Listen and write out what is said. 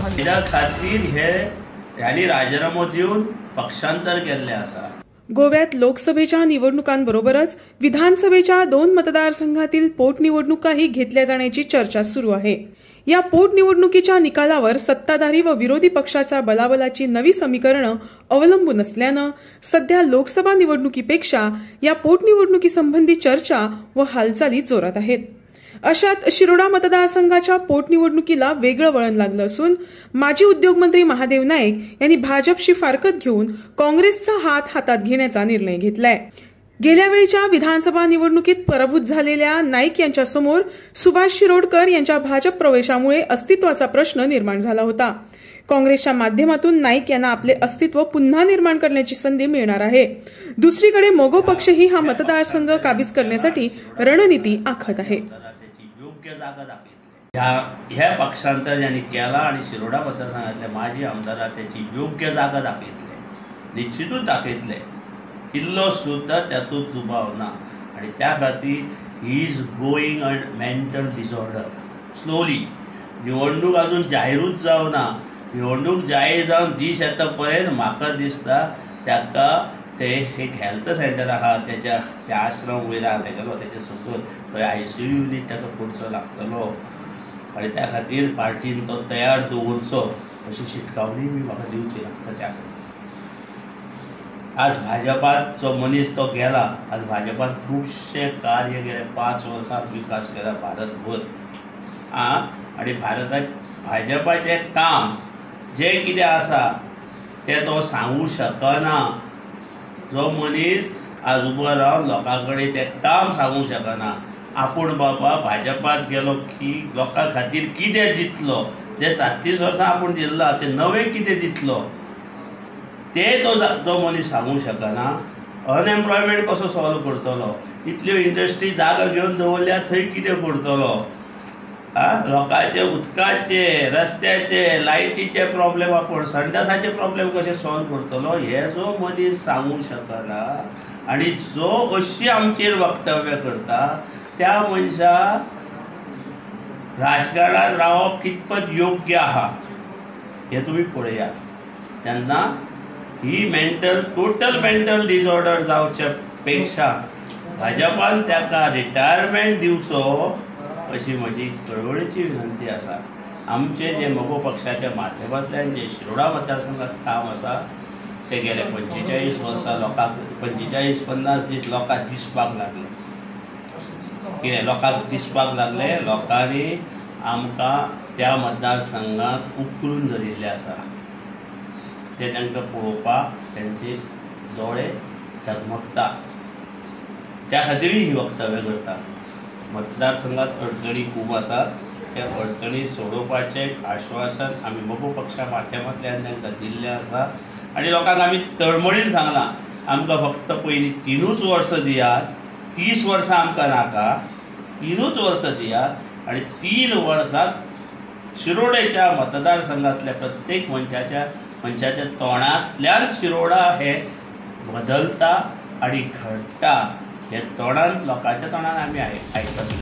त्या खातीर ह्यांनी राजीनामो दिवन पक्षांतर केल्ले आसा। गोव्यात लोकसभेच्या निवडणुकांबरोबरच विधानसभेच्या 2 मतदारसंघातील पोटनिवडणुकाही घेतल्या जाण्याची चर्चा सुरू आहे। या पोटनिवडणुकीच्या निकालावर सत्ताधारी व विरोधी पक्षाच्या बलाबलाची नवी समीकरणं अवलंबून असल्यानं सध्या लोकसभा निवडणुकीपेक्षा या पोटनिवडणुकीसंबंधी चर्चा व हालचाली जोरात आहेत। अशात शिरोडा मतदारसंघाच्या पोटनिवडणुकीला वेगळं वळण लागलं असून माजी उद्योगमंत्री महादेव नाईक यांनी भाजपशी फारकत घेऊन काँग्रेसचा हात हातात घेण्याचा निर्णय घेतलाय। गेल्या वेळीच्या विधानसभा निवडणुकीत पराभूत झालेल्या नाईक यांच्या समोर सुभाष शिरोडकर यांच्या भाजप प्रवेशामुळे अस्तित्वाचा प्रश्न निर्माण झाला होता। काँग्रेसच्या माध्यमातून नाईक यांना आपले अस्तित्व पुन्हा निर्माण करण्याची संधी मिळणार आहे। दुसरीकडे मोगो पक्षही हा मतदारसंघ काबीज करण्यासाठी रणनीती आखत आहे। ह्या पक्षांतर ज्यांनी केला आणि शिरोडा मतदारसंघातल्या माजी आमदारांनी त्याची योग्य जागा दाखयतले, निश्चितूच दाखयतले, इल्लो सुद्धा त्यातून दुबाव ना। आणि त्या खातीर he is going a mental disorder slowly. निवडणूक अजून जाहीरूच जावना, निवडणूक जाहीर जावन दीस येता पर्यंत म्हाका दिसता ताका ते एक हेल्थ सेंटर आहा त्या आश्रम वयर आहा तेगेलो तेजे सकयल थंय ICU युनिट ताका करचो लागतलो आनी त्या खातीर पार्टीन तो तयार दवरचो अशी शिटकावणी बी म्हाका दिवची लागता। त्या खातीर आज भाजपात जो मनीस तो गेला, आज भाजपात खुबशे कार्य केले, 5 वर्सांत विकास केला भारतभर आनी भाजपाचें काम जें कितें आसा तें तो सांगूंक शकना। जो मनीस आज उबो रावन लोकां कडेन तें काम सांगूंक शकना। आपूण बाबा भाजपात गेलो की लोकां खातीर कितें दितलो, जे 37 वर्सां आपूण दिल्ला ते नवें कितें दितलो तें तो मनीस सांगूंक शकना। अनएम्प्लॉयमेंट कसो सॉल्व करतलो, इतल्यो इंडस्ट्री जागा घेवन दवरल्या थंय कितें करतलो, लोकांचे उदकाचे, रस्त्याचे, लायटीचे प्रॉब्लेम, आपूण संडासाचे प्रॉब्लेम कशे सॉल्व करतलो हे जो मनीस सांगूंक शकना आनी जो अशी आमचेर वक्तव्य करता त्या मनशा राजकारणात रावप कितपत योग्य आहा हे तुमी पळयात। तेन्ना ही टोटल मेंटल डिसऑर्डर जावचे पेक्षा भाजपान ताका रिटायरमेंट दिवचो अशी म्हजी कळवळेची विनंती आसा। आमचे जे मोगो पक्षाच्या माध्यमांतल्यान जे शिरोडा मतदारसंघात काम आसा ते गेले 45 वर्सां लोकांक 45-50 दीस लोकांक दिसपाक लागले, कितें लोकांक दिसपाक लागले, लोकांनी आमकां त्या मतदारसंघात उखलून धरिल्ले आसा, ते तांकां पळोवपाक तांचे दोळे धगमगता। त्या खातीरूय ही वक्तव्य करता। मतदारसंघात अडचणी खूब आसात, त्या अडचणी सोडोवपाचें आश्वासन आमी मोगो पक्षा माध्यमांतल्यान तांकां दिल्लें आसा आनी लोकांक आमी तळमळीन सांगलां आमकां फक्त पयलीं 3 वर्सां दियात, 30 वर्सां आमकां नाका, 3 वर्सां दियात आनी 3 वर्सांत शिरोडेच्या मतदारसंघातल्या प्रत्येक मनशाच्या तोंडांतल्यान शिरोडा हे बदलता आनी घडटा हे तोंडांत लोकांच्या तोंडान आमी आयकतले।